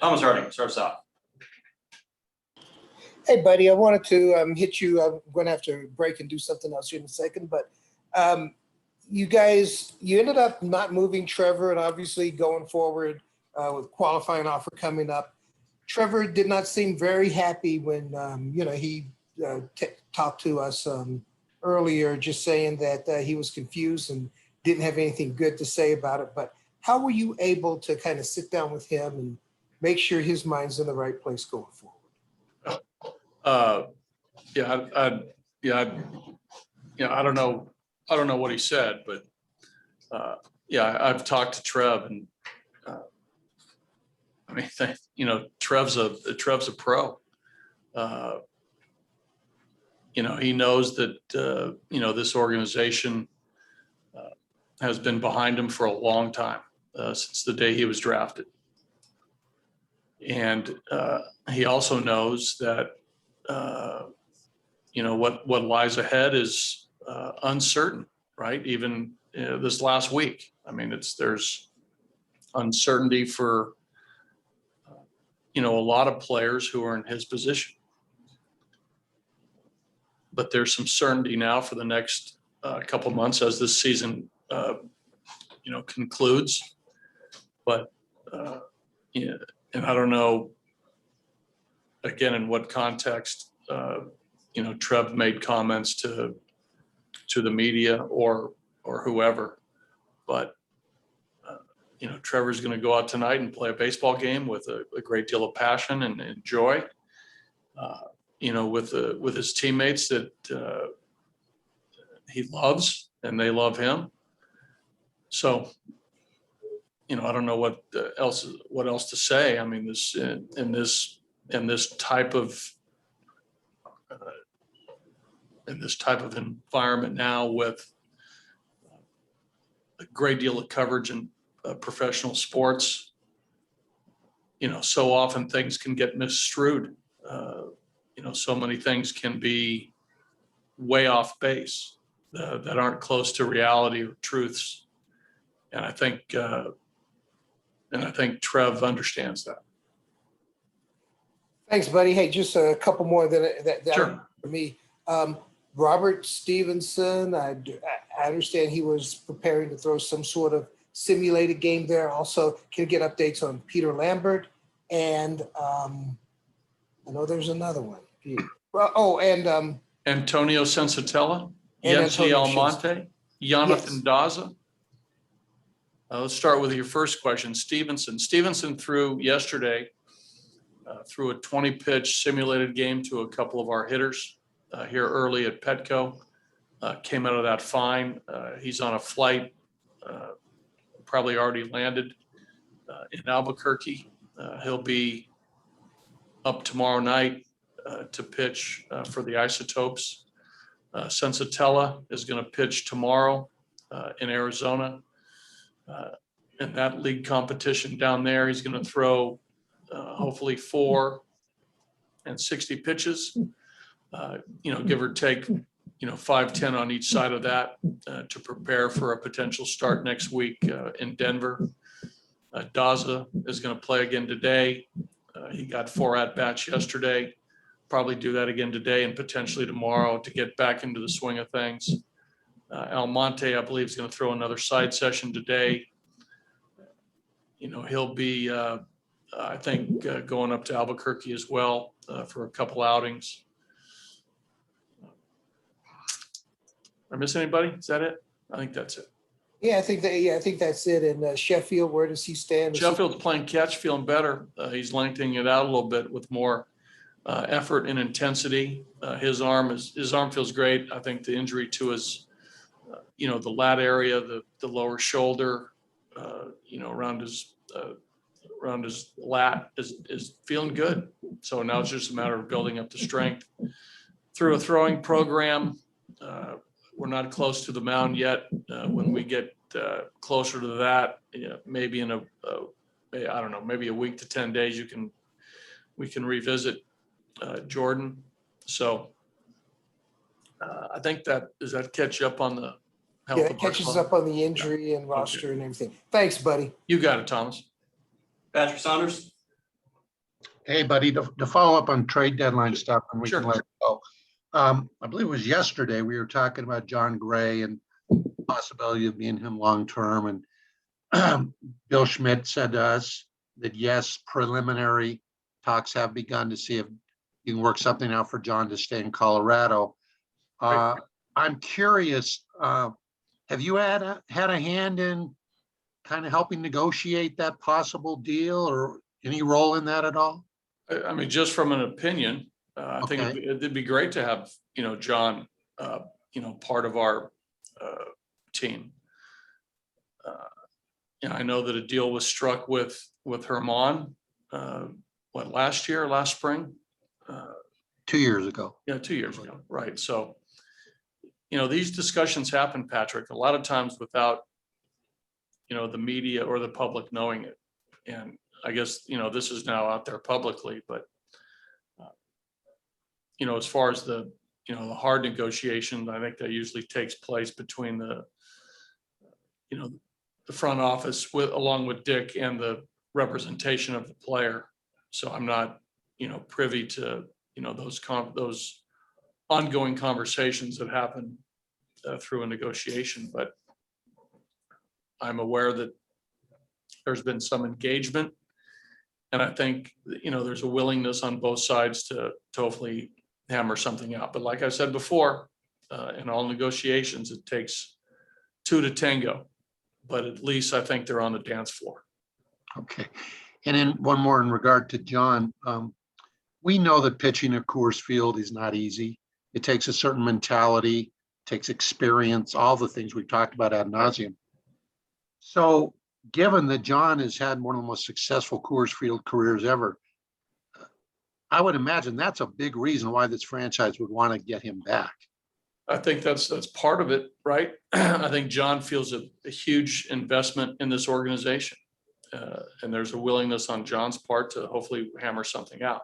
Thomas Harding, starts off. Hey, buddy, I wanted to hit you. I'm going to have to break and do something else here in a second, but you ended up not moving Trevor, and obviously going forward with qualifying offer coming up. Trevor did not seem very happy when he talked to us earlier, just saying that he was confused and didn't have anything good to say about it. But how were you able to kind of sit down with him and make sure his mind's in the right place going forward? I don't know what he said, but I've talked to Trev, and Trev's a pro. He knows that this organization has been behind him for a long time, since the day he was drafted, and he also knows that what lies ahead is uncertain, right? Even this last week, there's uncertainty for a lot of players who are in his position, but there's some certainty now for the next couple of months as this season concludes. But and I don't know again in what context Trev made comments to the media or whoever, but Trevor's going to go out tonight and play a baseball game with a great deal of passion and joy, with his teammates that he loves and they love him. So, I don't know what else to say. In this type of environment now, with a great deal of coverage in professional sports, so often things can get misstrued. So many things can be way off base that aren't close to reality or truths, and I think Trev understands that. Thanks, buddy. Hey, just a couple more that Sure. For me. Robert Stevenson, I understand he was preparing to throw some sort of simulated game there. Also, can you get updates on Peter Lambert? And I know there's another one. Antonio Sensatella, And Yensi Antonio Almonte, Jonathan Yes. Daza. Let's start with your first question. Stevenson threw yesterday, threw a 20-pitch simulated game to a couple of our hitters here early at Petco. Came out of that fine. He's on a flight, probably already landed in Albuquerque. He'll be up tomorrow night to pitch for the Isotopes. Sensatella is going to pitch tomorrow in Arizona. In that league competition down there, he's going to throw hopefully 4 and 60 pitches, give or take, 5-10 on each side of that to prepare for a potential start next week in Denver. Daza is going to play again today. He got 4 at-bats yesterday. Probably do that again today and potentially tomorrow to get back into the swing of things. Almonte, I believe, is going to throw another side session today. He'll be, I think, going up to Albuquerque as well for a couple outings. Did I miss anybody? Is that it? I think that's it. Yeah, I think that's it. And Sheffield, where does he stand? Sheffield's playing catch, feeling better. He's lengthening it out a little bit with more effort and intensity. His arm feels great. I think the injury to his, the lat area, the lower shoulder, around his lat is feeling good. So now it's just a matter of building up the strength through a throwing program. We're not close to the mound yet. When we get closer to that, maybe in maybe a week to 10 days, we can revisit Jordan. So I think does that catch you up on the health? Yeah, it catches us up on the injury and roster and everything. Thanks, buddy. You got it, Thomas. Patrick Saunders. Hey, buddy, to follow up on trade deadline stuff, and we Sure. can let it go. I believe it was yesterday, we were talking about Jon Gray and possibility of being him long-term. And Bill Schmidt said to us that yes, preliminary talks have begun to see if you can work something out for John to stay in Colorado. Right. I'm curious, have you had a hand in kind of helping negotiate that possible deal or any role in that at all? I mean, just from an opinion, I think Okay. it'd be great to have, John, part of our team. I know that a deal was struck with Herman, last spring? 2 years ago. Yeah, 2 years ago, right. So, these discussions happen, Patrick, a lot of times without, the media or the public knowing it. And I guess, this is now out there publicly, but, as far as the hard negotiations, I think that usually takes place between the front office along with Dick and the representation of the player. So I'm not, privy to, those ongoing conversations that happen through a negotiation, but I'm aware that there's been some engagement. And I think, there's a willingness on both sides to hopefully hammer something out. But like I said before, in all negotiations, it takes two to tango. But at least I think they're on the dance floor. Okay. And then one more in regard to John. We know that pitching at Coors Field is not easy. It takes a certain mentality, takes experience, all the things we've talked about ad nauseum. So given that John has had one of the most successful Coors Field careers ever, I would imagine that's a big reason why this franchise would want to get him back. I think that's part of it, right? I think John feels a huge investment in this organization. And there's a willingness on John's part to hopefully hammer something out.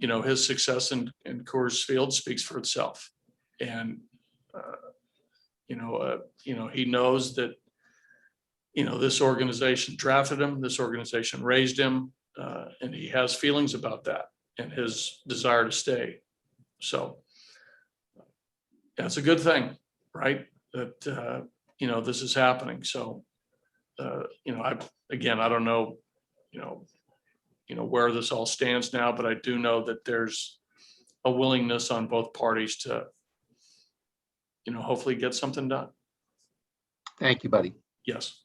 His success in Coors Field speaks for itself. And, he knows that, this organization drafted him, this organization raised him, and he has feelings about that and his desire to stay. So that's a good thing, right? That, this is happening. So, I don't know, where this all stands now, but I do know that there's a willingness on both parties to, hopefully get something done. Thank you, buddy. Yes.